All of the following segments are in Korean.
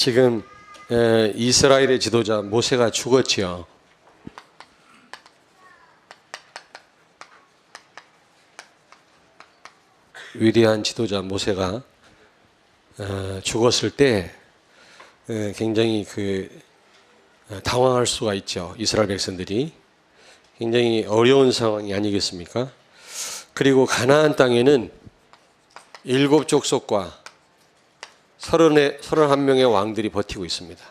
지금 이스라엘의 지도자 모세가 죽었지요. 위대한 지도자 모세가 죽었을 때 굉장히 당황할 수가 있죠. 이스라엘 백성들이 굉장히 어려운 상황이 아니겠습니까? 그리고 가나안 땅에는 7 족속과 31명의 왕들이 버티고 있습니다.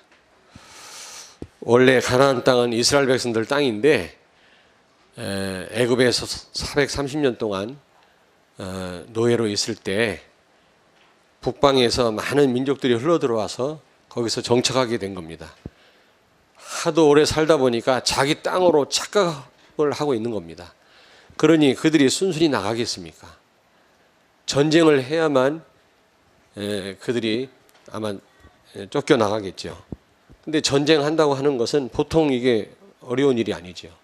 원래 가나안 땅은 이스라엘 백성들 땅인데 애굽에서 430년 동안 노예로 있을 때 북방에서 많은 민족들이 흘러들어와서 거기서 정착하게 된 겁니다. 하도 오래 살다 보니까 자기 땅으로 착각을 하고 있는 겁니다. 그러니 그들이 순순히 나가겠습니까? 전쟁을 해야만 그들이 아마 쫓겨나가겠죠. 근데 전쟁한다고 하는 것은 보통 이게 어려운 일이 아니죠.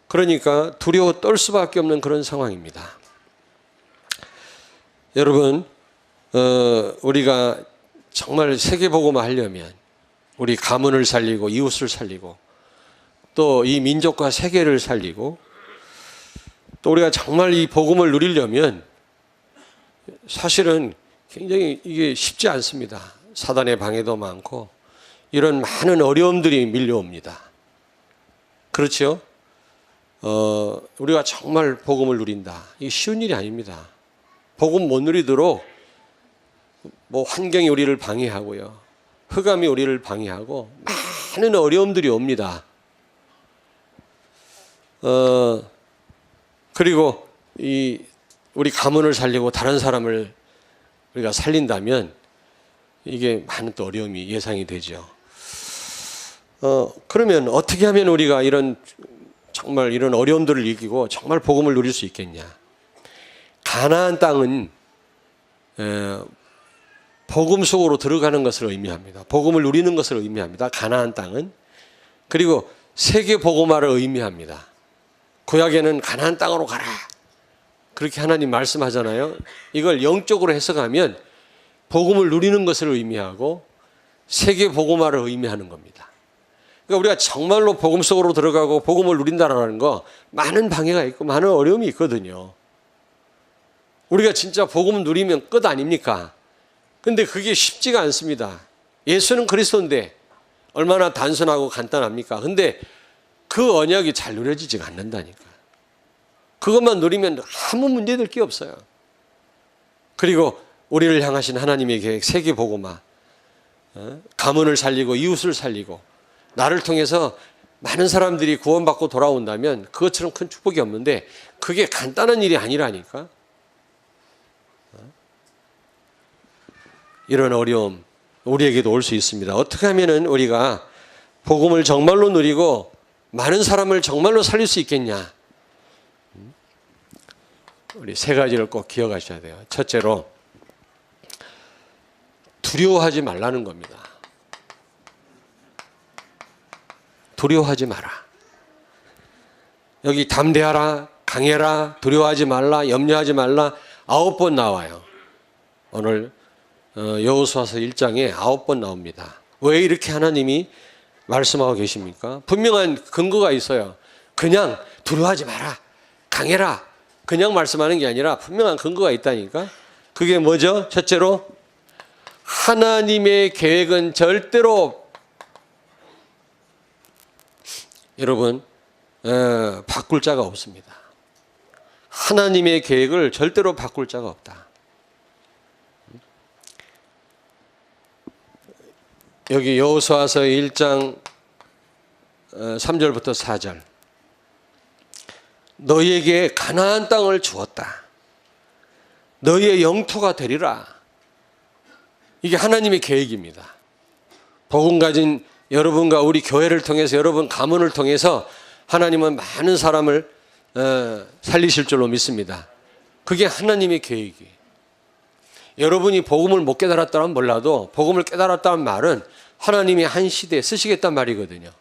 그러니까 두려워 떨 수밖에 없는 그런 상황입니다. 여러분, 우리가 정말 세계복음화 하려면 우리 가문을 살리고 이웃을 살리고 또 이 민족과 세계를 살리고 또 우리가 정말 이 복음을 누리려면 사실은 굉장히 이게 쉽지 않습니다. 사단의 방해도 많고 이런 많은 어려움들이 밀려옵니다. 그렇죠? 우리가 정말 복음을 누린다. 이게 쉬운 일이 아닙니다. 복음 못 누리도록 환경이 우리를 방해하고요. 흑암이 우리를 방해하고 많은 어려움들이 옵니다. 그리고 우리 가문을 살리고 다른 사람을 우리가 살린다면 이게 많은 또 어려움이 예상이 되죠. 그러면 어떻게 하면 우리가 정말 이런 어려움들을 이기고 정말 복음을 누릴 수 있겠냐? 가나안 땅은 복음 속으로 들어가는 것을 의미합니다. 복음을 누리는 것을 의미합니다. 가나안 땅은. 그리고 세계 복음화를 의미합니다. 구약에는 가나안 땅으로 가라. 그렇게 하나님 말씀하잖아요. 이걸 영적으로 해석하면 복음을 누리는 것을 의미하고 세계 복음화를 의미하는 겁니다. 그러니까 우리가 정말로 복음 속으로 들어가고 복음을 누린다라는 거 많은 방해가 있고 많은 어려움이 있거든요. 우리가 진짜 복음 누리면 끝 아닙니까? 근데 그게 쉽지가 않습니다. 예수는 그리스도인데 얼마나 단순하고 간단합니까? 근데 그 언약이 잘 누려지지가 않는다니까. 그것만 누리면 아무 문제될 게 없어요. 그리고 우리를 향하신 하나님의 계획, 세계 복음화, 가문을 살리고 이웃을 살리고 나를 통해서 많은 사람들이 구원받고 돌아온다면 그것처럼 큰 축복이 없는데 그게 간단한 일이 아니라니까. 이런 어려움 우리에게도 올 수 있습니다. 어떻게 하면은 우리가 복음을 정말로 누리고 많은 사람을 정말로 살릴 수 있겠냐? 우리 3가지를 꼭 기억하셔야 돼요. 첫째로 두려워하지 말라는 겁니다. 두려워하지 마라. 여기 담대하라, 강해라, 두려워하지 말라, 염려하지 말라 9번 나와요. 오늘 여호수아서 1장에 9번 나옵니다. 왜 이렇게 하나님이 말씀하고 계십니까? 분명한 근거가 있어요. 그냥 두려워하지 마라, 강해라 그냥 말씀하는 게 아니라 분명한 근거가 있다니까. 그게 뭐죠? 첫째로 하나님의 계획은 절대로 여러분 바꿀 자가 없습니다. 하나님의 계획을 절대로 바꿀 자가 없다. 여기 여호수아서 1장 3절부터 4절. 너희에게 가나안 땅을 주었다. 너희의 영토가 되리라. 이게 하나님의 계획입니다. 복음 가진 여러분과 우리 교회를 통해서 여러분 가문을 통해서 하나님은 많은 사람을 살리실 줄로 믿습니다. 그게 하나님의 계획이에요. 여러분이 복음을 못 깨달았다면 몰라도 복음을 깨달았다는 말은 하나님이 한 시대에 쓰시겠단 말이거든요.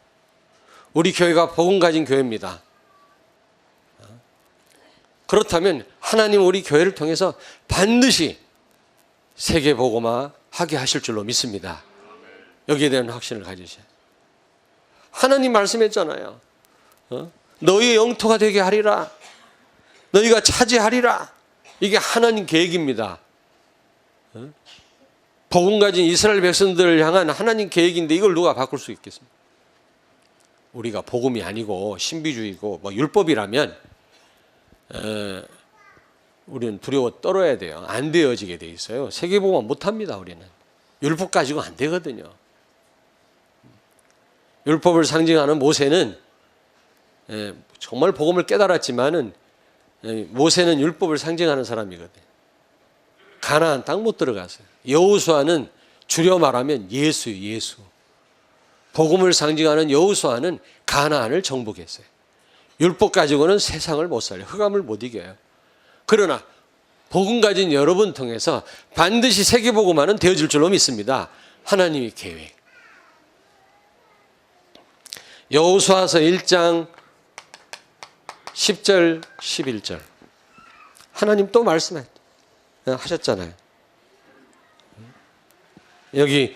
우리 교회가 복음 가진 교회입니다. 그렇다면 하나님 우리 교회를 통해서 반드시 세계 복음화, 하게 하실 줄로 믿습니다. 여기에 대한 확신을 가지셔야 돼요. 하나님 말씀했잖아요. 너희의 영토가 되게 하리라. 너희가 차지하리라. 이게 하나님 계획입니다. 복음 가진 이스라엘 백성들을 향한 하나님 계획인데 이걸 누가 바꿀 수 있겠습니까? 우리가 복음이 아니고 신비주의고 뭐 율법이라면 우리는 두려워 떨어야 돼요. 안 되어지게 돼 있어요. 세계복음 못합니다. 우리는 율법 가지고 안 되거든요. 율법을 상징하는 모세는 정말 복음을 깨달았지만은 모세는 율법을 상징하는 사람이거든요. 가나안 땅 못 들어갔어요. 여호수아는 줄여 말하면 예수예요. 예수. 복음을 상징하는 여호수아는 가나안을 정복했어요. 율법 가지고는 세상을 못 살려요. 흑암을 못 이겨요. 그러나 복음 가진 여러분 통해서 반드시 세계복음화는 되어질 줄로 믿습니다. 하나님의 계획. 여호수아서 1장 10절 11절 하나님 또 말씀하셨잖아요. 여기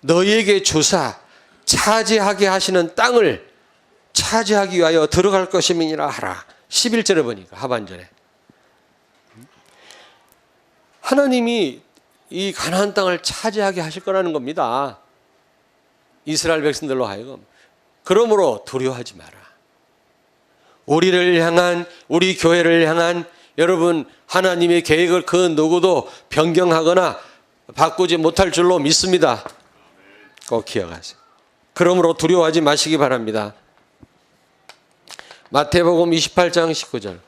너희에게 주사 차지하게 하시는 땅을 차지하기 위하여 들어갈 것임이니라 하라. 11절에 보니까 하반절에 하나님이 이 가나안 땅을 차지하게 하실 거라는 겁니다. 이스라엘 백성들로 하여금. 그러므로 두려워하지 마라. 우리를 향한, 우리 교회를 향한 여러분 하나님의 계획을 그 누구도 변경하거나 바꾸지 못할 줄로 믿습니다. 꼭 기억하세요. 그러므로 두려워하지 마시기 바랍니다. 마태복음 28장 19절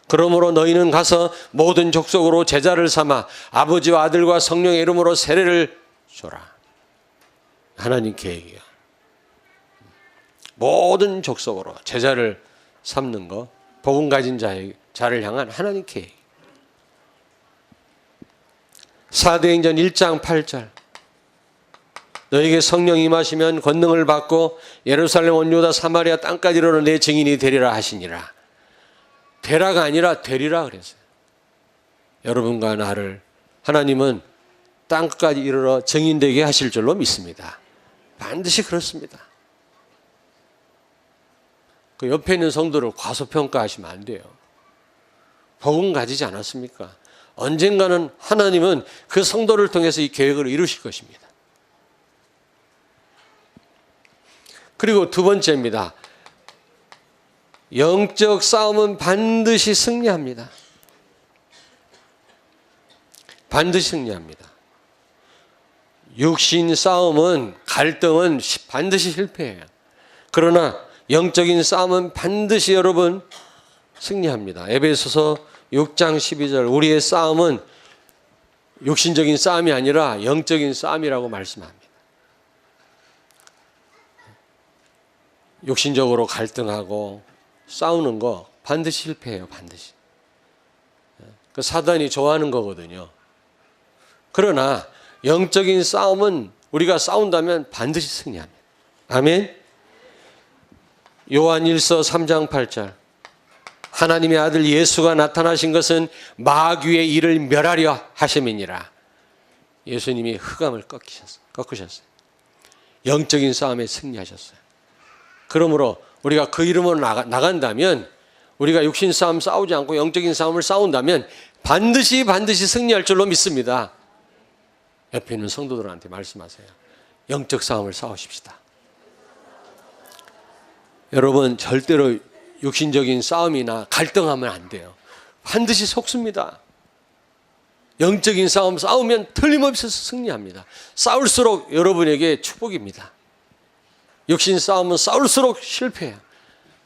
그러므로 너희는 가서 모든 족속으로 제자를 삼아 아버지와 아들과 성령의 이름으로 세례를 줘라. 하나님 계획이야. 모든 족속으로 제자를 삼는 거 복음 가진 자를 향한 하나님 계획. 사도행전 1장 8절 너에게 성령 임하시면 권능을 받고 예루살렘 온 유다 사마리아 땅까지 이르러 내 증인이 되리라 하시니라. 되라가 아니라 되리라 그랬어요. 여러분과 나를 하나님은 땅까지 이르러 증인되게 하실 줄로 믿습니다. 반드시 그렇습니다. 그 옆에 있는 성도를 과소평가하시면 안 돼요. 복음 가지지 않았습니까? 언젠가는 하나님은 그 성도를 통해서 이 계획을 이루실 것입니다. 그리고 두 번째입니다. 영적 싸움은 반드시 승리합니다. 반드시 승리합니다. 육신 싸움은, 갈등은 반드시 실패해요. 그러나 영적인 싸움은 반드시 여러분 승리합니다. 에베소서 6장 12절 우리의 싸움은 육신적인 싸움이 아니라 영적인 싸움이라고 말씀합니다. 육신적으로 갈등하고 싸우는 거 반드시 실패해요. 반드시. 그 사단이 좋아하는 거거든요. 그러나 영적인 싸움은 우리가 싸운다면 반드시 승리합니다. 아멘. 요한 1서 3장 8절 하나님의 아들 예수가 나타나신 것은 마귀의 일을 멸하려 하심이니라. 예수님이 흑암을 꺾으셨어요. 영적인 싸움에 승리하셨어요. 그러므로 우리가 그 이름으로 나간다면 우리가 육신 싸움 싸우지 않고 영적인 싸움을 싸운다면 반드시 승리할 줄로 믿습니다. 옆에 있는 성도들한테 말씀하세요. 영적 싸움을 싸우십시다. 여러분 절대로 육신적인 싸움이나 갈등하면 안 돼요. 반드시 속습니다. 영적인 싸움 싸우면 틀림없이 승리합니다. 싸울수록 여러분에게 축복입니다. 육신 싸움은 싸울수록 실패해요.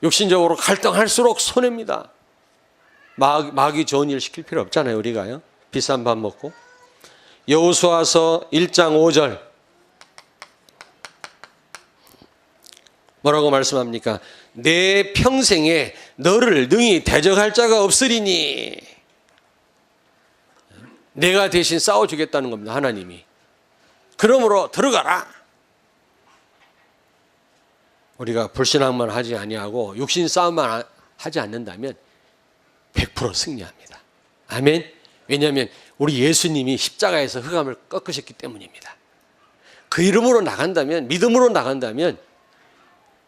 육신적으로 갈등할수록 손해입니다. 마귀 좋은 일 시킬 필요 없잖아요. 우리가요. 비싼 밥 먹고. 여호수아서 1장 5절 뭐라고 말씀합니까? 내 평생에 너를 능히 대적할 자가 없으리니 내가 대신 싸워주겠다는 겁니다. 하나님이. 그러므로 들어가라. 우리가 불신앙만 하지 아니하고 육신 싸움만 하지 않는다면 100% 승리합니다. 아멘. 왜냐하면 우리 예수님이 십자가에서 흑암을 꺾으셨기 때문입니다. 그 이름으로 나간다면, 믿음으로 나간다면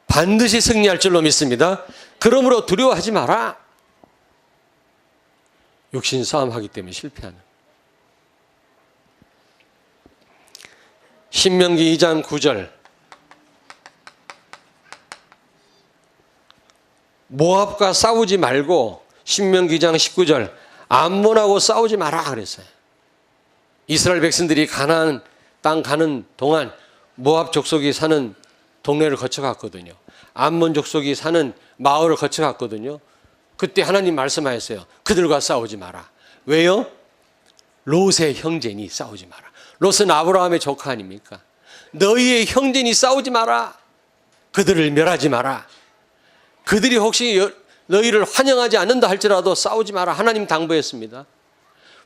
반드시 승리할 줄로 믿습니다. 그러므로 두려워하지 마라. 육신 싸움하기 때문에 실패하는. 신명기 2장 9절. 모압과 싸우지 말고, 신명기 2장 19절, 암몬하고 싸우지 마라 그랬어요. 이스라엘 백성들이 가나안 땅 가는 동안 모압 족속이 사는 동네를 거쳐갔거든요. 암몬 족속이 사는 마을을 거쳐갔거든요. 그때 하나님 말씀하셨어요. 그들과 싸우지 마라. 왜요? 롯의 형제니 싸우지 마라. 롯은 아브라함의 조카 아닙니까? 너희의 형제니 싸우지 마라. 그들을 멸하지 마라. 그들이 혹시 너희를 환영하지 않는다 할지라도 싸우지 마라. 하나님 당부했습니다.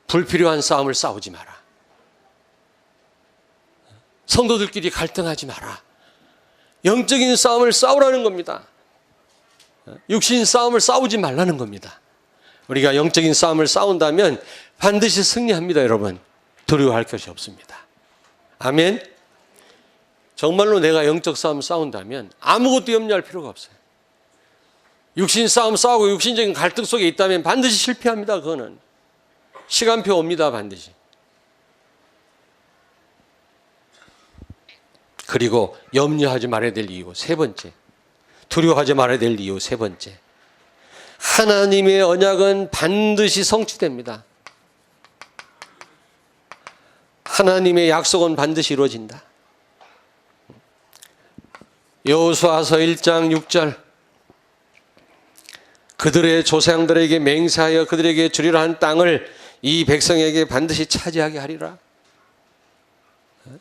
불필요한 싸움을 싸우지 마라. 성도들끼리 갈등하지 마라. 영적인 싸움을 싸우라는 겁니다. 육신 싸움을 싸우지 말라는 겁니다. 우리가 영적인 싸움을 싸운다면 반드시 승리합니다, 여러분. 두려워할 것이 없습니다. 아멘. 정말로 내가 영적 싸움 싸운다면 아무것도 염려할 필요가 없어요. 육신 싸움 싸우고 육신적인 갈등 속에 있다면 반드시 실패합니다. 그거는 시간표 옵니다. 반드시. 그리고 염려하지 말아야 될 이유 세 번째, 두려워하지 말아야 될 이유 세 번째, 하나님의 언약은 반드시 성취됩니다. 하나님의 약속은 반드시 이루어진다. 여호수아서 1장 6절, 그들의 조상들에게 맹세하여 그들에게 주리라 한 땅을 이 백성에게 반드시 차지하게 하리라.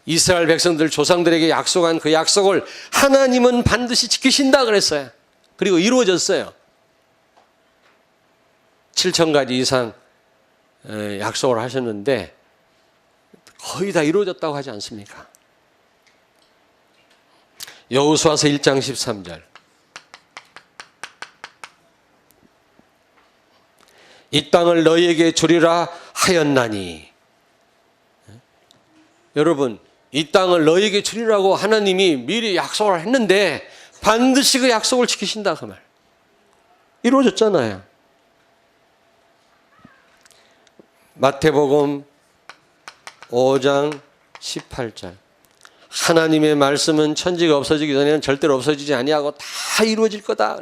이스라엘 백성들 조상들에게 약속한 그 약속을 하나님은 반드시 지키신다 그랬어요. 그리고 이루어졌어요. 7,000가지 이상 약속을 하셨는데 거의 다 이루어졌다고 하지 않습니까? 여호수아서 1장 13절, 이 땅을 너희에게 주리라 하였나니. 여러분, 이 땅을 너희에게 주리라고 하나님이 미리 약속을 했는데 반드시 그 약속을 지키신다 그 말. 이루어졌잖아요. 마태복음 5장 18절, 하나님의 말씀은 천지가 없어지기 전에는 절대로 없어지지 아니하고 다 이루어질 거다.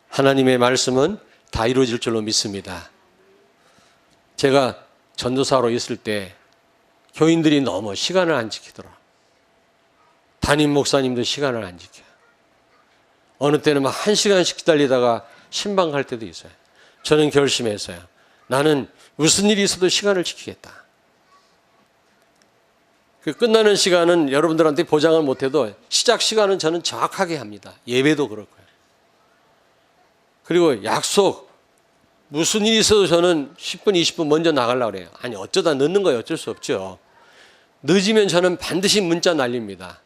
하나님의 말씀은 다 이루어질 줄로 믿습니다. 제가 전도사로 있을 때 교인들이 너무 시간을 안 지키더라. 담임 목사님도 시간을 안 지켜요. 어느 때는 막 1시간씩 기다리다가 신방 갈 때도 있어요. 저는 결심했어요. 나는 무슨 일이 있어도 시간을 지키겠다. 그 끝나는 시간은 여러분들한테 보장을 못해도 시작 시간은 저는 정확하게 합니다. 예배도 그렇고요. 그리고 약속, 무슨 일이 있어도 저는 10분, 20분 먼저 나가려고 그래요. 아니, 어쩌다 늦는 거예요. 어쩔 수 없죠. 늦으면 저는 반드시 문자 날립니다.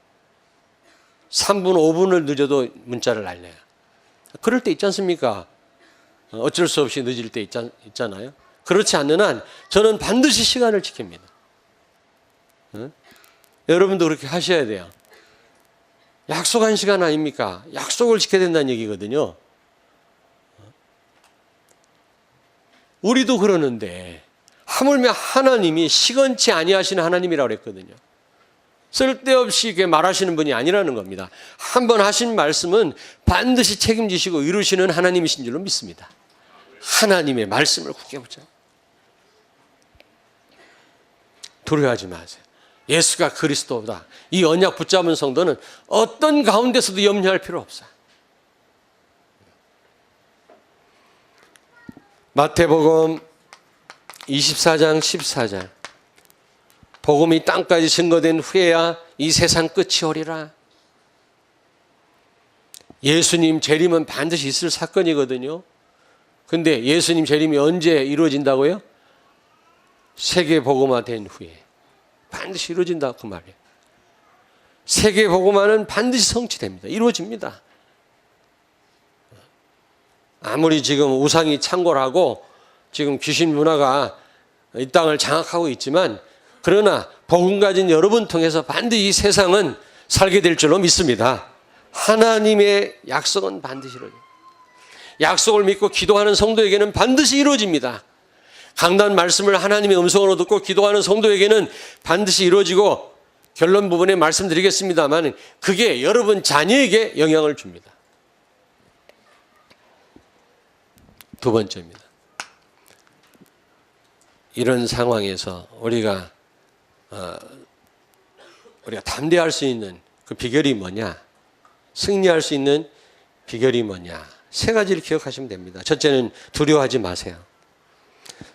3분, 5분을 늦어도 문자를 날려요. 그럴 때 있지 않습니까? 어쩔 수 없이 늦을 때 있잖아요. 그렇지 않는 한 저는 반드시 시간을 지킵니다. 여러분도 그렇게 하셔야 돼요. 약속한 시간 아닙니까? 약속을 지켜야 된다는 얘기거든요. 우리도 그러는데 하물며 하나님이 시건치 아니하시는 하나님이라고 그랬거든요. 쓸데없이 이렇게 말하시는 분이 아니라는 겁니다. 한번 하신 말씀은 반드시 책임지시고 이루시는 하나님이신 줄로 믿습니다. 하나님의 말씀을 굳게 붙잡고 두려워하지 마세요. 예수가 그리스도다. 이 언약 붙잡은 성도는 어떤 가운데서도 염려할 필요 없어요. 마태복음 24장 14절, 복음이 땅까지 증거된 후에야 이 세상 끝이 오리라. 예수님 재림은 반드시 있을 사건이거든요. 근데 예수님 재림이 언제 이루어진다고요? 세계 복음화된 후에 반드시 이루어진다 그 말이에요. 세계 복음화는 반드시 성취됩니다. 이루어집니다. 아무리 지금 우상이 창궐하고 지금 귀신 문화가 이 땅을 장악하고 있지만, 그러나 복음 가진 여러분 통해서 반드시 이 세상은 살게 될 줄로 믿습니다. 하나님의 약속은 반드시 이루어져요. 약속을 믿고 기도하는 성도에게는 반드시 이루어집니다. 강단 말씀을 하나님의 음성으로 듣고 기도하는 성도에게는 반드시 이루어지고, 결론 부분에 말씀드리겠습니다만 그게 여러분 자녀에게 영향을 줍니다. 두 번째입니다. 이런 상황에서 우리가 담대할 수 있는 그 비결이 뭐냐? 승리할 수 있는 비결이 뭐냐? 세 가지를 기억하시면 됩니다. 첫째는 두려워하지 마세요.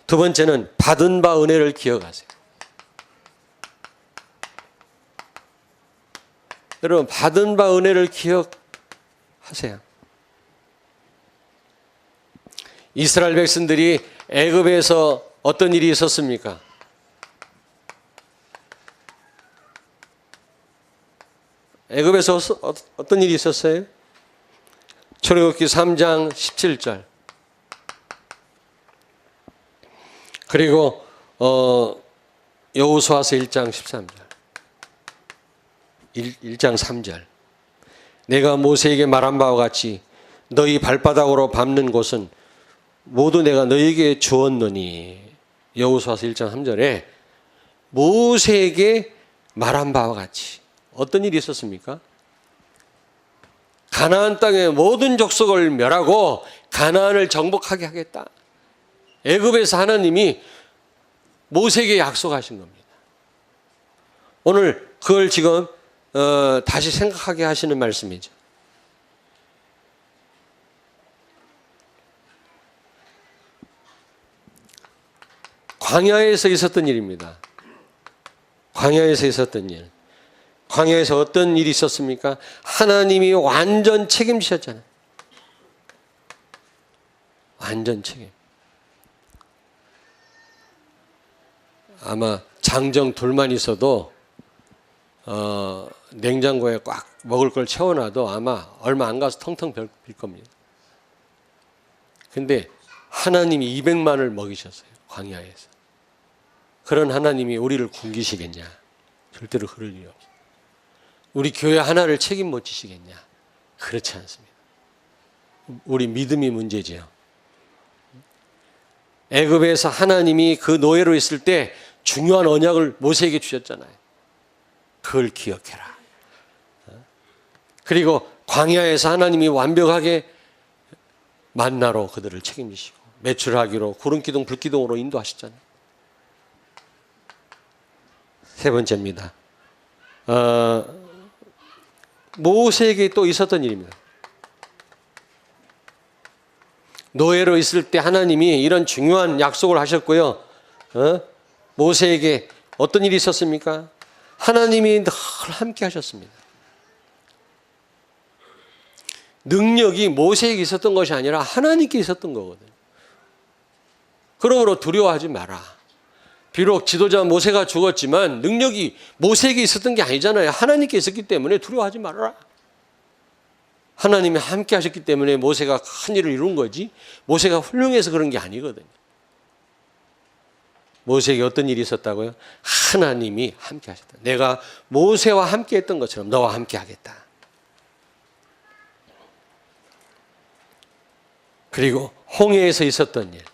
두 번째는 받은 바 은혜를 기억하세요. 여러분, 받은 바 은혜를 기억하세요. 이스라엘 백성들이 애굽에서 어떤 일이 있었습니까? 애굽에서 어떤 일이 있었어요? 출애굽기 3장 17절. 그리고 여호수아서 1장 13절. 1장 3절. 내가 모세에게 말한 바와 같이 너희 발바닥으로 밟는 곳은 모두 내가 너희에게 주었노니. 여호수아서 1장 3절에 모세에게 말한 바와 같이 어떤 일이 있었습니까? 가나안 땅의 모든 족속을 멸하고 가나안을 정복하게 하겠다. 애굽에서 하나님이 모세에게 약속하신 겁니다. 오늘 그걸 지금 다시 생각하게 하시는 말씀이죠. 광야에서 있었던 일입니다. 광야에서 있었던 일. 광야에서 어떤 일이 있었습니까? 하나님이 완전 책임지셨잖아요. 완전 책임. 아마 장정 둘만 있어도 냉장고에 꽉 먹을 걸 채워놔도 아마 얼마 안 가서 텅텅 빌 겁니다. 근데 하나님이 200만을 먹이셨어요. 광야에서. 그런 하나님이 우리를 굶기시겠냐? 절대로 그럴 일이 없어요. 우리 교회 하나를 책임 못 지시겠냐? 그렇지 않습니다. 우리 믿음이 문제지요. 애굽에서 하나님이 그 노예로 있을 때 중요한 언약을 모세에게 주셨잖아요. 그걸 기억해라. 그리고 광야에서 하나님이 완벽하게 만나로 그들을 책임지시고 매출하기로 구름기둥 불기둥으로 인도하셨잖아요. 세 번째입니다. 모세에게 또 있었던 일입니다. 노예로 있을 때 하나님이 이런 중요한 약속을 하셨고요. 모세에게 어떤 일이 있었습니까? 하나님이 늘 함께 하셨습니다. 능력이 모세에게 있었던 것이 아니라 하나님께 있었던 거거든요. 그러므로 두려워하지 마라. 비록 지도자 모세가 죽었지만 능력이 모세에게 있었던 게 아니잖아요. 하나님께 있었기 때문에 두려워하지 말아라. 하나님이 함께 하셨기 때문에 모세가 큰 일을 이룬 거지, 모세가 훌륭해서 그런 게 아니거든요. 모세에게 어떤 일이 있었다고요? 하나님이 함께 하셨다. 내가 모세와 함께 했던 것처럼 너와 함께 하겠다. 그리고 홍해에서 있었던 일,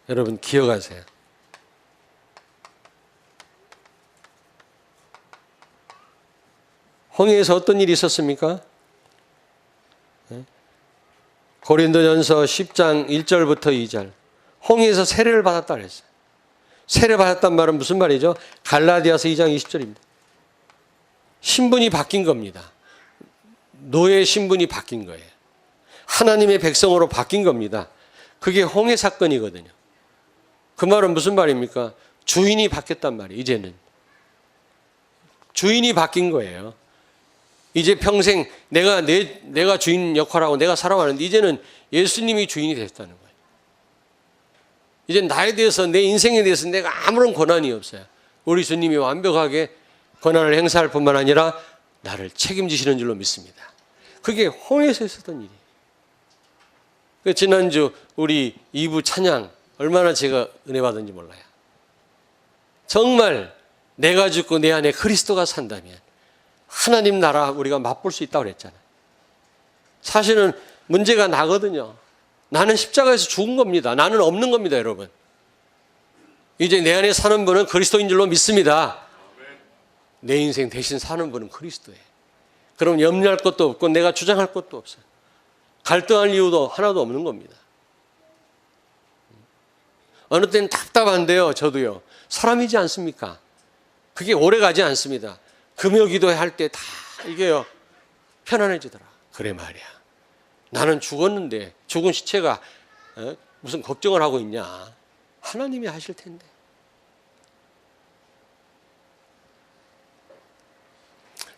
여러분 기억하세요. 홍해에서 어떤 일이 있었습니까? 고린도전서 10장 1절부터 2절. 홍해에서 세례를 받았다 그랬어요. 세례 받았단 말은 무슨 말이죠? 갈라디아서 2장 20절입니다. 신분이 바뀐 겁니다. 노예 신분이 바뀐 거예요. 하나님의 백성으로 바뀐 겁니다. 그게 홍해 사건이거든요. 그 말은 무슨 말입니까? 주인이 바뀌었단 말이에요. 이제는 주인이 바뀐 거예요. 이제 평생 내가 주인 역할하고 내가 살아가는데 이제는 예수님이 주인이 됐다는 거예요. 이제 나에 대해서, 내 인생에 대해서 내가 아무런 권한이 없어요. 우리 주님이 완벽하게 권한을 행사할 뿐만 아니라 나를 책임지시는 줄로 믿습니다. 그게 홍해에서 있었던 일이에요. 지난주 우리 2부 찬양 얼마나 제가 은혜 받은지 몰라요. 정말 내가 죽고 내 안에 그리스도가 산다면 하나님 나라 우리가 맛볼 수 있다고 그랬잖아요. 사실은 문제가 나거든요. 나는 십자가에서 죽은 겁니다. 나는 없는 겁니다, 여러분. 이제 내 안에 사는 분은 그리스도인 줄로 믿습니다. 내 인생 대신 사는 분은 그리스도예요. 그럼 염려할 것도 없고 내가 주장할 것도 없어요. 갈등할 이유도 하나도 없는 겁니다. 어느 때는 답답한데요, 저도요. 사람이지 않습니까? 그게 오래 가지 않습니다. 금요 기도할 때 다 이게요, 편안해지더라. 그래 말이야. 나는 죽었는데 죽은 시체가 무슨 걱정을 하고 있냐. 하나님이 하실 텐데.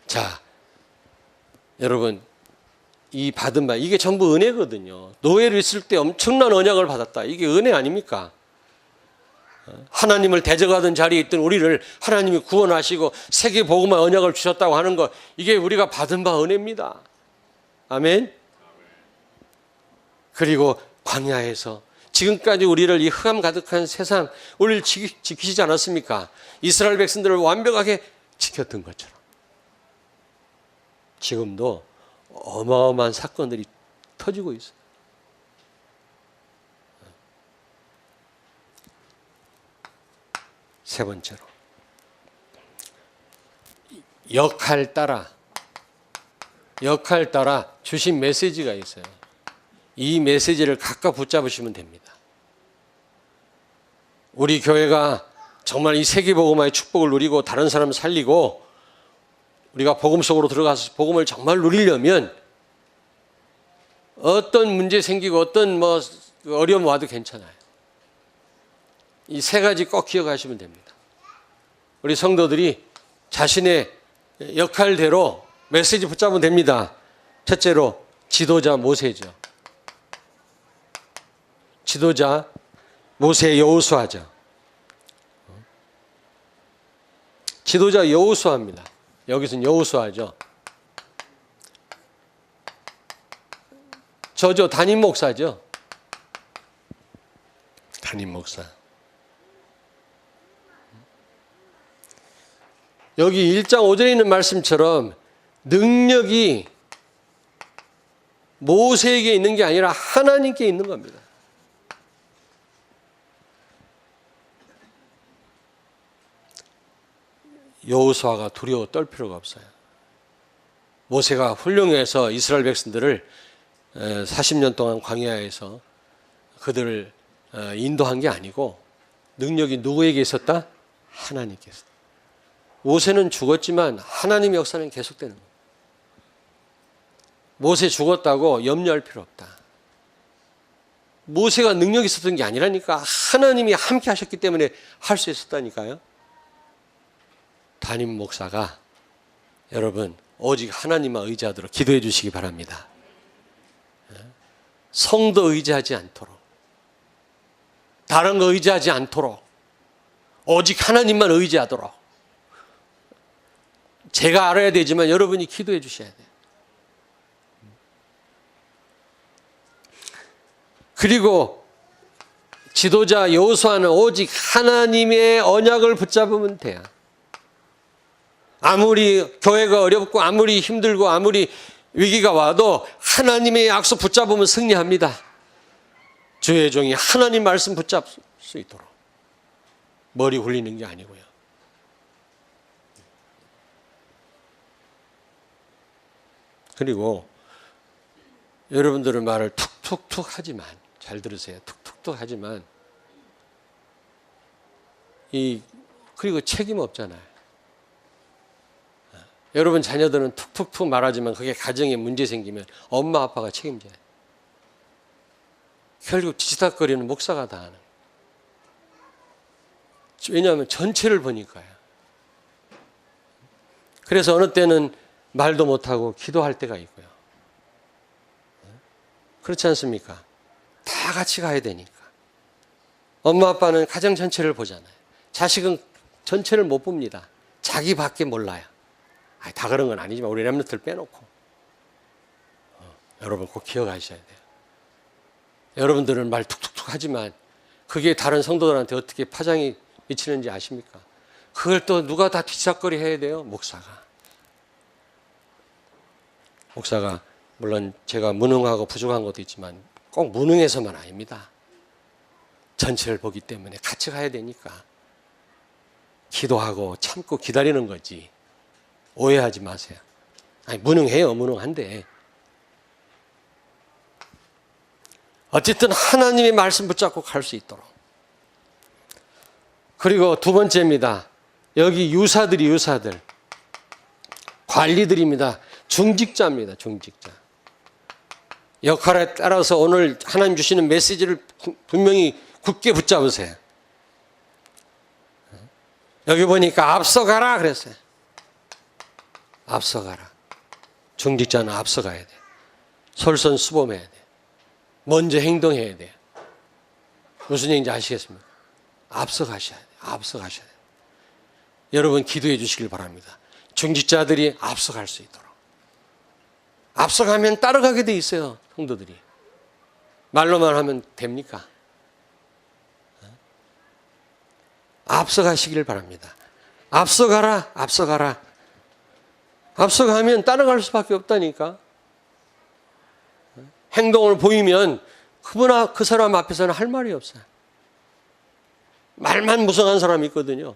자, 여러분, 이 받은 바, 이게 전부 은혜거든요. 노예로 있을 때 엄청난 언약을 받았다. 이게 은혜 아닙니까? 하나님을 대적하던 자리에 있던 우리를 하나님이 구원하시고 세계 복음화 언약을 주셨다고 하는 것, 이게 우리가 받은 바 은혜입니다. 아멘. 그리고 광야에서 지금까지 우리를 이 흑암 가득한 세상, 우리를 지키시지 않았습니까? 이스라엘 백성들을 완벽하게 지켰던 것처럼 지금도 어마어마한 사건들이 터지고 있어요. 세 번째로, 역할 따라 주신 메시지가 있어요. 이 메시지를 각각 붙잡으시면 됩니다. 우리 교회가 정말 이 세계복음화의 축복을 누리고 다른 사람 살리고 우리가 복음 속으로 들어가서 복음을 정말 누리려면 어떤 문제 생기고 어떤 어려움 와도 괜찮아요. 이 세 가지 꼭 기억하시면 됩니다. 우리 성도들이 자신의 역할대로 메시지 붙잡으면 됩니다. 첫째로 지도자 모세죠. 지도자 모세 여호수아죠. 지도자 여호수아입니다. 여기서는 여호수아죠. 저죠, 담임 목사죠. 담임 목사. 여기 1장 5절에 있는 말씀처럼 능력이 모세에게 있는 게 아니라 하나님께 있는 겁니다. 여호수아가 두려워 떨 필요가 없어요. 모세가 훌륭해서 이스라엘 백성들을 40년 동안 광야에서 그들을 인도한 게 아니고 능력이 누구에게 있었다? 하나님께 있었다. 모세는 죽었지만 하나님의 역사는 계속되는 거예요. 모세 죽었다고 염려할 필요 없다. 모세가 능력이 있었던 게 아니라니까. 하나님이 함께 하셨기 때문에 할 수 있었다니까요. 담임 목사가 여러분 오직 하나님만 의지하도록 기도해 주시기 바랍니다. 성도 의지하지 않도록, 다른 거 의지하지 않도록, 오직 하나님만 의지하도록. 제가 알아야 되지만 여러분이 기도해 주셔야 돼요. 그리고 지도자 여호수아는 오직 하나님의 언약을 붙잡으면 돼요. 아무리 교회가 어렵고 아무리 힘들고 아무리 위기가 와도 하나님의 약속 붙잡으면 승리합니다. 주의 종이 하나님 말씀 붙잡을 수 있도록. 머리 굴리는 게 아니고요. 그리고 여러분들은 말을 툭툭툭 하지만, 잘 들으세요. 툭툭툭 하지만 그리고 책임 없잖아요. 여러분 자녀들은 툭툭툭 말하지만 그게 가정에 문제 생기면 엄마 아빠가 책임져요. 결국 지지닥거리는 목사가 다 하는 거예요. 왜냐하면 전체를 보니까요. 그래서 어느 때는 말도 못하고 기도할 때가 있고요. 그렇지 않습니까? 다 같이 가야 되니까. 엄마 아빠는 가정 전체를 보잖아요. 자식은 전체를 못 봅니다. 자기밖에 몰라요. 다 그런 건 아니지만 우리 렘넌트를 빼놓고 여러분 꼭 기억하셔야 돼요. 여러분들은 말 툭툭툭 하지만 그게 다른 성도들한테 어떻게 파장이 미치는지 아십니까? 그걸 또 누가 다 뒤싹거리 해야 돼요? 목사가. 목사가 물론 제가 무능하고 부족한 것도 있지만 꼭 무능해서만 아닙니다. 전체를 보기 때문에 같이 가야 되니까 기도하고 참고 기다리는 거지. 오해하지 마세요. 아니, 무능해요. 무능한데. 어쨌든 하나님의 말씀 붙잡고 갈 수 있도록. 그리고 두 번째입니다. 여기 유사들. 관리들입니다. 중직자입니다. 중직자. 역할에 따라서 오늘 하나님 주시는 메시지를 분명히 굳게 붙잡으세요. 여기 보니까 앞서가라 그랬어요. 앞서가라. 중직자는 앞서가야 돼. 솔선수범해야 돼. 먼저 행동해야 돼. 무슨 얘기인지 아시겠습니까? 앞서가셔야 돼. 앞서가셔야 돼. 여러분 기도해 주시길 바랍니다. 중직자들이 앞서갈 수 있도록. 앞서가면 따라가게 돼 있어요. 성도들이. 말로만 하면 됩니까? 앞서가시길 바랍니다. 앞서가라. 앞서가라. 앞서가면 따라갈 수밖에 없다니까. 행동을 보이면 그분아 그 사람 앞에서는 할 말이 없어요. 말만 무성한 사람이 있거든요.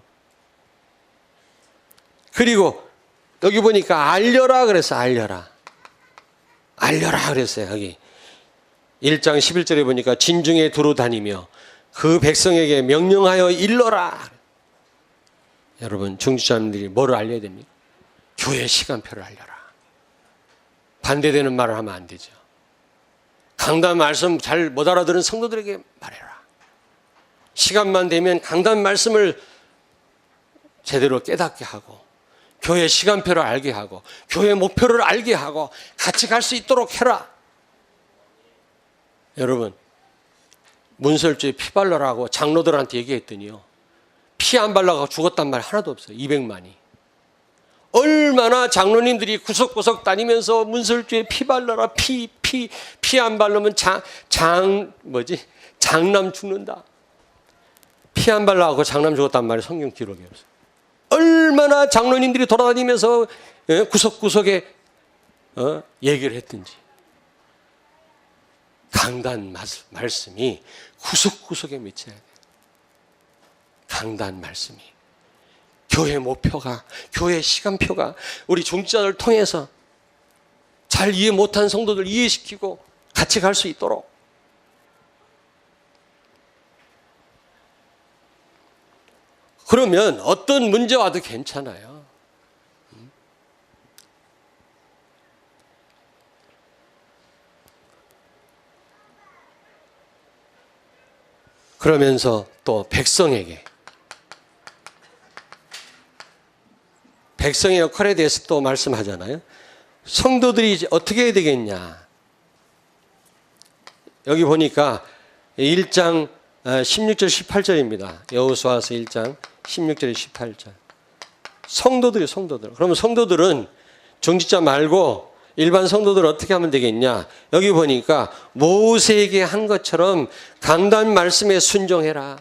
그리고 여기 보니까 알려라 그랬어요. 알려라 그랬어요. 여기 1장 11절에 보니까 진중에 두루 다니며 그 백성에게 명령하여 일러라. 여러분 중직자님들이 뭐를 알려야 됩니까? 교회 시간표를 알려라. 반대되는 말을 하면 안 되죠. 강단 말씀 잘 못 알아들은 성도들에게 말해라. 시간만 되면 강단 말씀을 제대로 깨닫게 하고 교회 시간표를 알게 하고 교회 목표를 알게 하고 같이 갈 수 있도록 해라. 여러분 문설주에 피 발라라고 장로들한테 얘기했더니요. 피 안 발라가 죽었단 말 하나도 없어요. 200만이. 얼마나 장로님들이 구석구석 다니면서 문설주에 피 발라라. 피 안 바르면 장남 죽는다. 피 안 발라고 장남 죽었단 말이 성경 기록이 없어요. 얼마나 장로님들이 돌아다니면서 구석구석에 얘기를 했든지. 강단 말씀이 구석구석에 미쳐야 돼요. 강단 말씀이. 교회 목표가, 교회 시간표가 우리 중직자를 통해서 잘 이해 못한 성도들 이해시키고 같이 갈 수 있도록. 그러면 어떤 문제 와도 괜찮아요. 그러면서 또 백성의 역할에 대해서 또 말씀하잖아요. 성도들이 이제 어떻게 해야 되겠냐. 여기 보니까 1장 16절 18절입니다. 여호수아서 1장 16절 18절. 성도들. 그러면 성도들은 중직자 말고 일반 성도들 어떻게 하면 되겠냐. 여기 보니까 모세에게 한 것처럼 강단 말씀에 순종해라.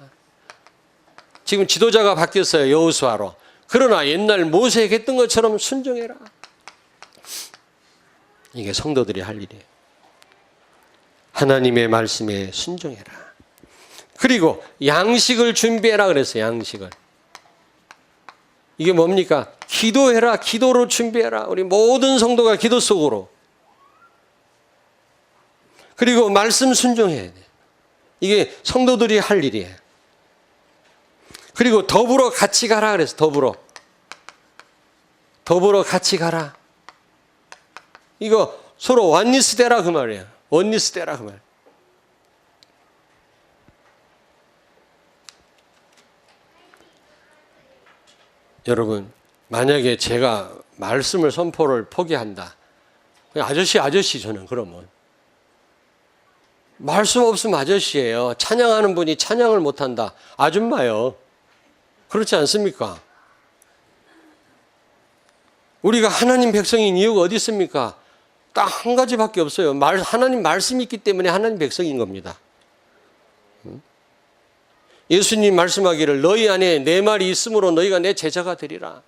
지금 지도자가 바뀌었어요. 여호수아로. 그러나 옛날 모세에게 했던 것처럼 순종해라. 이게 성도들이 할 일이에요. 하나님의 말씀에 순종해라. 그리고 양식을 준비해라 그랬어요. 양식을. 이게 뭡니까? 기도해라. 기도로 준비해라. 우리 모든 성도가 기도 속으로. 그리고 말씀 순종해야 돼. 이게 성도들이 할 일이에요. 그리고 더불어 같이 가라 그랬어. 더불어 같이 가라. 이거 서로 원리스 되라 그 말이에요. 원리스 되라 그 말. 여러분 만약에 제가 말씀을 선포를 포기한다. 그냥 아저씨 저는 그러면. 말씀 없으면 아저씨예요. 찬양하는 분이 찬양을 못한다. 아줌마요. 그렇지 않습니까? 우리가 하나님 백성인 이유가 어디 있습니까? 딱 한 가지밖에 없어요. 하나님 말씀이 있기 때문에 하나님 백성인 겁니다. 예수님 말씀하기를 너희 안에 내 말이 있으므로 너희가 내 제자가 되리라.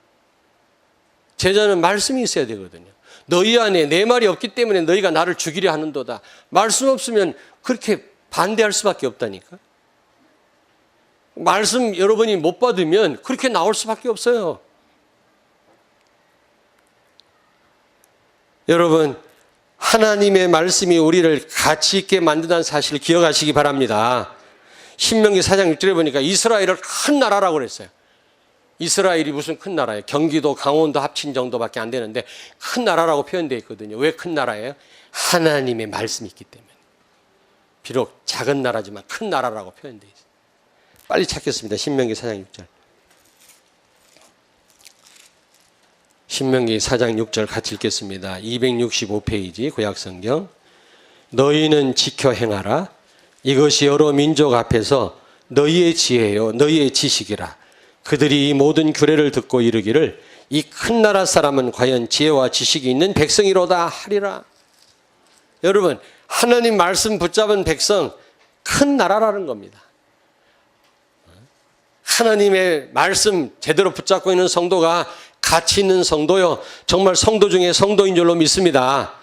제자는 말씀이 있어야 되거든요. 너희 안에 내 말이 없기 때문에 너희가 나를 죽이려 하는도다. 말씀 없으면 그렇게 반대할 수밖에 없다니까. 말씀 여러분이 못 받으면 그렇게 나올 수밖에 없어요. 여러분, 하나님의 말씀이 우리를 가치 있게 만든다는 사실을 기억하시기 바랍니다. 신명기 4장 6절에 보니까 이스라엘을 큰 나라라고 그랬어요. 이스라엘이 무슨 큰 나라예요? 경기도, 강원도 합친 정도밖에 안 되는데 큰 나라라고 표현되어 있거든요. 왜 큰 나라예요? 하나님의 말씀이 있기 때문에. 비록 작은 나라지만 큰 나라라고 표현되어 있어요. 빨리 찾겠습니다. 신명기 4장 6절. 신명기 4장 6절 같이 읽겠습니다. 265페이지 구약성경. 너희는 지켜 행하라. 이것이 여러 민족 앞에서 너희의 지혜요 너희의 지식이라. 그들이 이 모든 규례를 듣고 이르기를 이 큰 나라 사람은 과연 지혜와 지식이 있는 백성이로다 하리라. 여러분, 하나님 말씀 붙잡은 백성 큰 나라라는 겁니다. 하나님의 말씀 제대로 붙잡고 있는 성도가 가치 있는 성도요, 정말 성도 중에 성도인 줄로 믿습니다.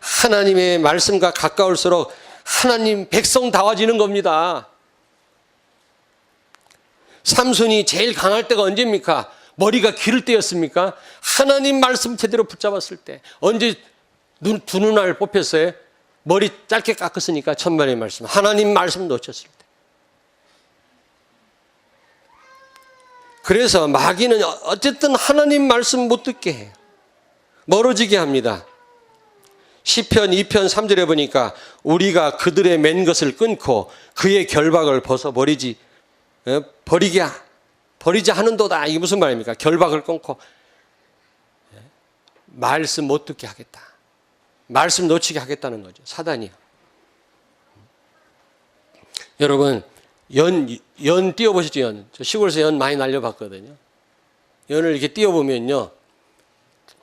하나님의 말씀과 가까울수록 하나님 백성다워지는 겁니다. 삼손이 제일 강할 때가 언제입니까? 머리가 기를 때였습니까? 하나님 말씀 제대로 붙잡았을 때. 언제 두 눈알 뽑혔어요? 머리 짧게 깎았으니까 천만의 말씀. 하나님 말씀 놓쳤을 때. 그래서 마귀는 어쨌든 하나님 말씀 못 듣게 해요. 멀어지게 합니다. 시편 2편 3절에 보니까 우리가 그들의 맨 것을 끊고 그의 결박을 벗어버리지 버리지 하는도다. 이게 무슨 말입니까? 결박을 끊고 말씀 못 듣게 하겠다. 말씀 놓치게 하겠다는 거죠. 사단이요. 여러분, 연 띄워보시죠. 연. 저 시골에서 연 많이 날려봤거든요. 연을 이렇게 띄워보면요,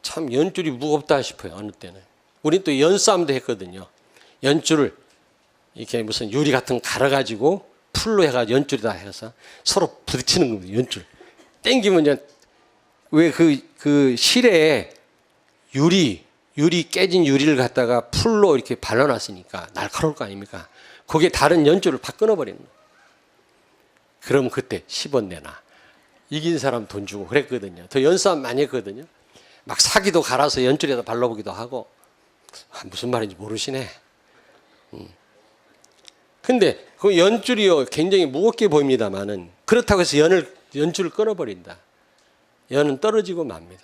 참 연줄이 무겁다 싶어요. 어느 때는. 우린 또 연싸움도 했거든요. 연줄을 이렇게 무슨 유리 같은 거 갈아가지고 풀로 해가지고 연줄이다 해서 서로 부딪히는 겁니다. 연줄. 땡기면 이제 왜 그 실에 유리 깨진 유리를 갖다가 풀로 이렇게 발라놨으니까 날카로울 거 아닙니까? 거기에 다른 연줄을 팍 끊어버리는 거예요. 그럼 그때 10원 내놔. 이긴 사람 돈 주고 그랬거든요. 더 연싸움 많이 했거든요. 막 사기도 갈아서 연줄에다 발라보기도 하고. 무슨 말인지 모르시네. 근데 그 연줄이요 굉장히 무겁게 보입니다만은 그렇다고 해서 연줄을 끊어버린다. 연은 떨어지고 맙니다.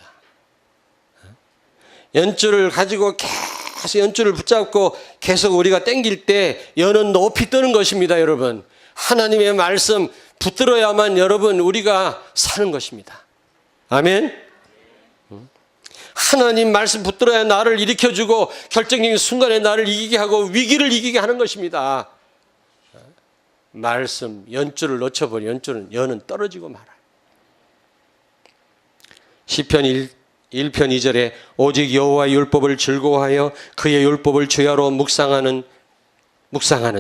연줄을 가지고 계속 연줄을 붙잡고 계속 우리가 당길 때 연은 높이 뜨는 것입니다, 여러분. 하나님의 말씀 붙들어야만 여러분 우리가 사는 것입니다. 아멘. 하나님 말씀 붙들어야 나를 일으켜주고 결정적인 순간에 나를 이기게 하고 위기를 이기게 하는 것입니다. 말씀 연줄을 놓쳐버린 연은 떨어지고 말아요. 시편 1편 2절에 오직 여호와의 율법을 즐거워하여 그의 율법을 주야로 묵상하는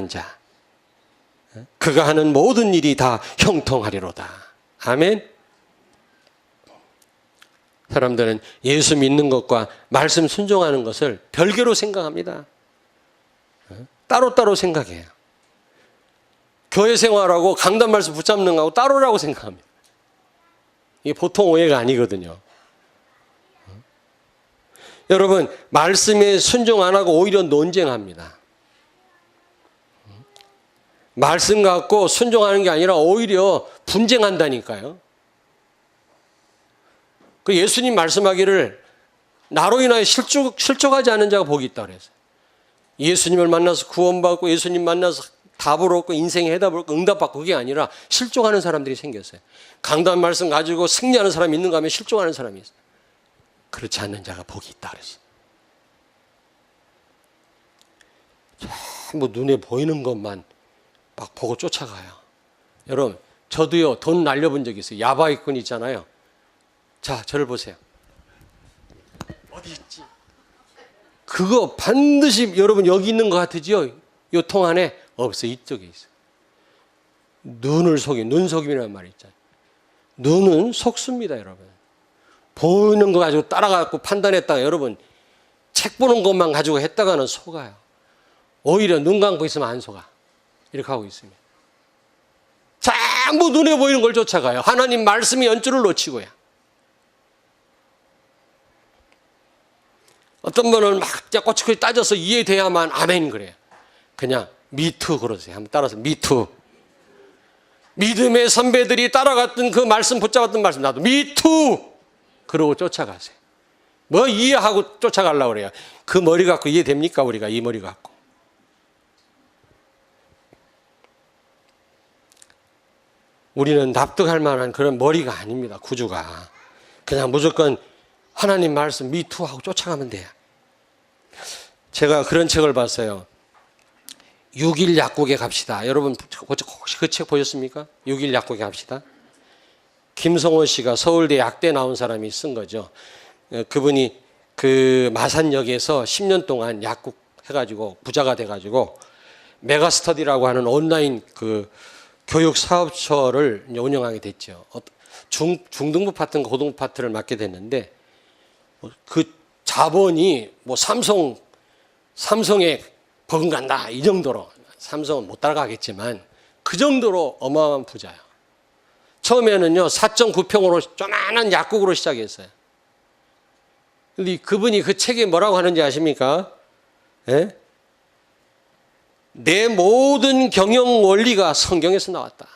자, 그가 하는 모든 일이 다 형통하리로다. 아멘. 사람들은 예수 믿는 것과 말씀 순종하는 것을 별개로 생각합니다. 따로따로 생각해요. 교회 생활하고 강단 말씀 붙잡는 거하고 따로라고 생각합니다. 이게 보통 오해가 아니거든요. 여러분, 말씀에 순종 안 하고 오히려 논쟁합니다. 말씀 갖고 순종하는 게 아니라 오히려 분쟁한다니까요. 그 예수님 말씀하기를 나로 인하여 실족하지 않은 자가 복이 있다 그랬어요. 예수님을 만나서 구원받고 예수님 만나서 답을 얻고 인생의 해답을 얻고 응답받고 그게 아니라 실족하는 사람들이 생겼어요. 강단 말씀 가지고 승리하는 사람이 있는가 하면 실족하는 사람이 있어요. 그렇지 않는 자가 복이 있다 그랬어요. 전부 눈에 보이는 것만 막 보고 쫓아가요. 여러분, 저도요 돈 날려본 적이 있어요. 야바이꾼 있잖아요. 자, 저를 보세요. 어디 있지? 그거 반드시 여러분 여기 있는 것 같으지요? 요 통 안에 없어요. 이쪽에 있어요. 눈속임이라는 말이 있잖아요. 눈은 속습니다, 여러분. 보이는 거 가지고 따라가고 판단했다가 여러분 책 보는 것만 가지고 했다가는 속아요. 오히려 눈 감고 있으면 안 속아. 이렇게 하고 있습니다. 전부 눈에 보이는 걸 쫓아가요. 하나님 말씀이 연줄을 놓치고요. 어떤 분은 막 꼬치꼬치 따져서 이해돼야만 아멘 그래요. 그냥 미투 그러세요. 한번 따라서 미투. 믿음의 선배들이 따라갔던 그 말씀 붙잡았던 말씀 나도 미투 그러고 쫓아가세요. 뭐 이해하고 쫓아가려고 그래요. 그 머리 갖고 이해됩니까? 우리가 이 머리 갖고. 우리는 납득할 만한 그런 머리가 아닙니다. 구주가. 그냥 무조건 하나님 말씀 미투하고 쫓아가면 돼요. 제가 그런 책을 봤어요. 6일 약국에 갑시다. 여러분 혹시 그 책 보셨습니까? 6일 약국에 갑시다. 김성호 씨가 서울대 약대 나온 사람이 쓴 거죠. 그분이 그 마산역에서 10년 동안 약국 해가지고 부자가 돼가지고 메가스터디라고 하는 온라인 그 교육 사업처를 운영하게 됐죠. 중등부 파트인가 고등부 파트를 맡게 됐는데 그 자본이 뭐 삼성에 버금간다 이 정도로, 삼성은 못 따라가겠지만 그 정도로 어마어마한 부자예요. 처음에는요 4.9평으로 조그마한 약국으로 시작했어요. 근데 그분이 그 책에 뭐라고 하는지 아십니까? 예? 내 모든 경영 원리가 성경에서 나왔다.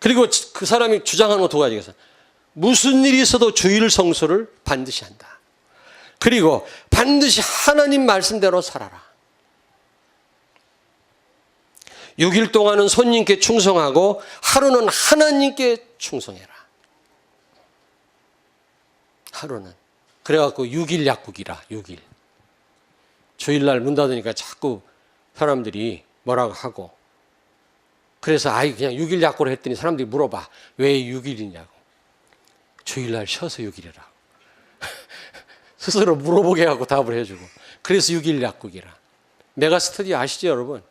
그리고 그 사람이 주장하는 거 두 가지가 있어요. 무슨 일이 있어도 주일 성수를 반드시 한다. 그리고 반드시 하나님 말씀대로 살아라. 6일 동안은 손님께 충성하고 하루는 하나님께 충성해라. 하루는. 그래갖고 6일 약국이라 6일. 주일날 문 닫으니까 자꾸 사람들이 뭐라고 하고. 그래서 그냥 6일 약국을 했더니 사람들이 물어봐. 왜 6일이냐고. 주일날 쉬어서 6일이라고. 스스로 물어보게 하고 답을 해주고. 그래서 6일 약국이라. 메가스터디 아시죠, 여러분?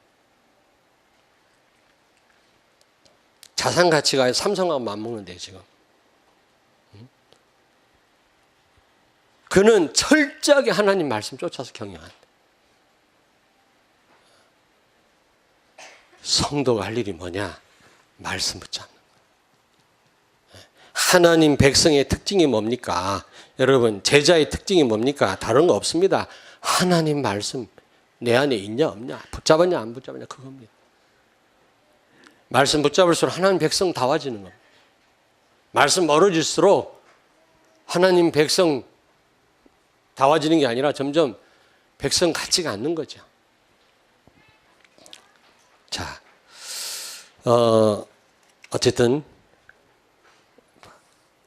자산 가치가 삼성하고 맞먹는데 지금. 그는 철저하게 하나님 말씀 쫓아서 경영한다. 성도가 할 일이 뭐냐? 말씀 붙잡는 거예요. 하나님 백성의 특징이 뭡니까? 여러분 제자의 특징이 뭡니까? 다른 거 없습니다. 하나님 말씀 내 안에 있냐 없냐, 붙잡았냐 안 붙잡았냐 그겁니다. 말씀 붙잡을수록 하나님 백성 다워지는 겁니다. 말씀 멀어질수록 하나님 백성 다워지는 게 아니라 점점 백성 같지가 않는 거죠. 자, 어쨌든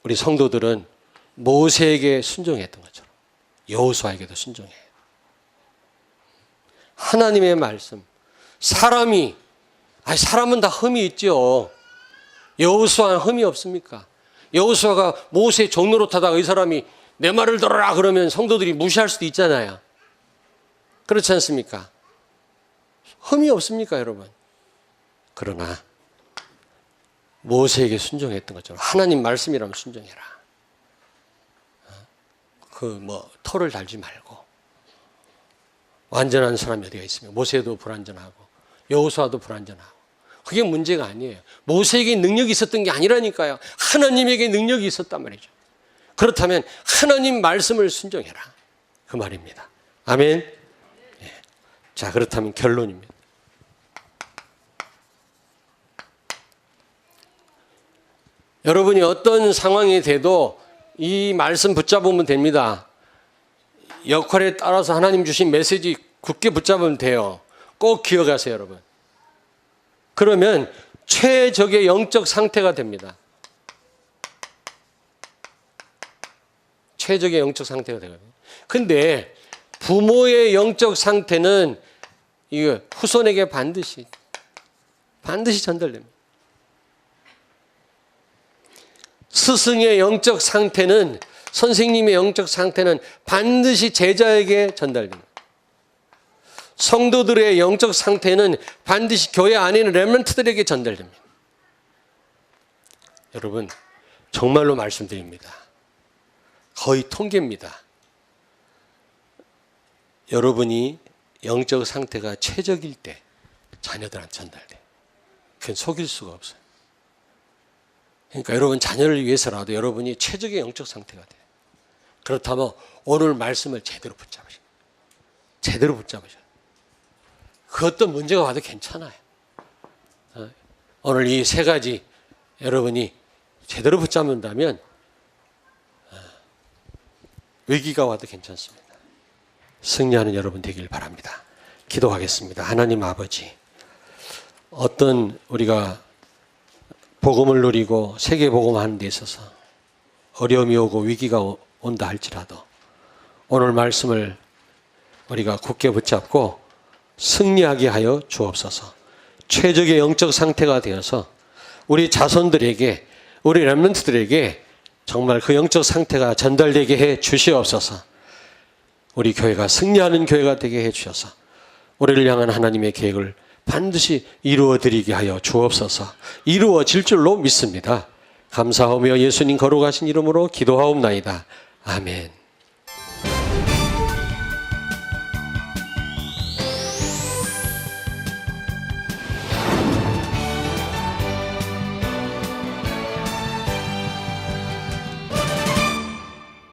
우리 성도들은 모세에게 순종했던 것처럼 여호수아에게도 순종해요. 하나님의 말씀. 사람은 다 흠이 있죠. 여호수아는 흠이 없습니까? 여호수아가 모세 종로로 타다가 이 사람이 내 말을 들어라 그러면 성도들이 무시할 수도 있잖아요. 그렇지 않습니까? 흠이 없습니까, 여러분? 그러나 모세에게 순종했던 것처럼 하나님 말씀이라면 순종해라. 털을 달지 말고. 완전한 사람이 어디가 있습니까? 모세도 불완전하고 여호수아도 불완전하고. 그게 문제가 아니에요. 모세에게 능력이 있었던 게 아니라니까요. 하나님에게 능력이 있었단 말이죠. 그렇다면 하나님 말씀을 순종해라. 그 말입니다. 아멘. 네. 자, 그렇다면 결론입니다. 여러분이 어떤 상황이 돼도 이 말씀 붙잡으면 됩니다. 역할에 따라서 하나님 주신 메시지 굳게 붙잡으면 돼요. 꼭 기억하세요, 여러분. 그러면 최적의 영적 상태가 됩니다. 최적의 영적 상태가 되거든요. 근데 부모의 영적 상태는 이거 후손에게 반드시 전달됩니다. 스승의 영적 상태는, 선생님의 영적 상태는 반드시 제자에게 전달됩니다. 성도들의 영적 상태는 반드시 교회 안에 있는 렘넌트들에게 전달됩니다. 여러분, 정말로 말씀드립니다. 거의 통계입니다. 여러분이 영적 상태가 최적일 때 자녀들한테 전달돼요. 그건 속일 수가 없어요. 그러니까 여러분 자녀를 위해서라도 여러분이 최적의 영적 상태가 돼요. 그렇다면 오늘 말씀을 제대로 붙잡으셔야 돼요. 제대로 붙잡으셔야 돼요. 그 어떤 문제가 와도 괜찮아요. 오늘 이 세 가지 여러분이 제대로 붙잡는다면 위기가 와도 괜찮습니다. 승리하는 여러분 되길 바랍니다. 기도하겠습니다. 하나님 아버지, 어떤 우리가 복음을 누리고 세계 복음하는 데 있어서 어려움이 오고 위기가 온다 할지라도 오늘 말씀을 우리가 굳게 붙잡고 승리하게 하여 주옵소서. 최적의 영적 상태가 되어서 우리 자손들에게, 우리 렘넌트들에게 정말 그 영적 상태가 전달되게 해 주시옵소서. 우리 교회가 승리하는 교회가 되게 해 주셔서 우리를 향한 하나님의 계획을 반드시 이루어드리게 하여 주옵소서. 이루어질 줄로 믿습니다. 감사하며 예수님 거룩하신 이름으로 기도하옵나이다. 아멘.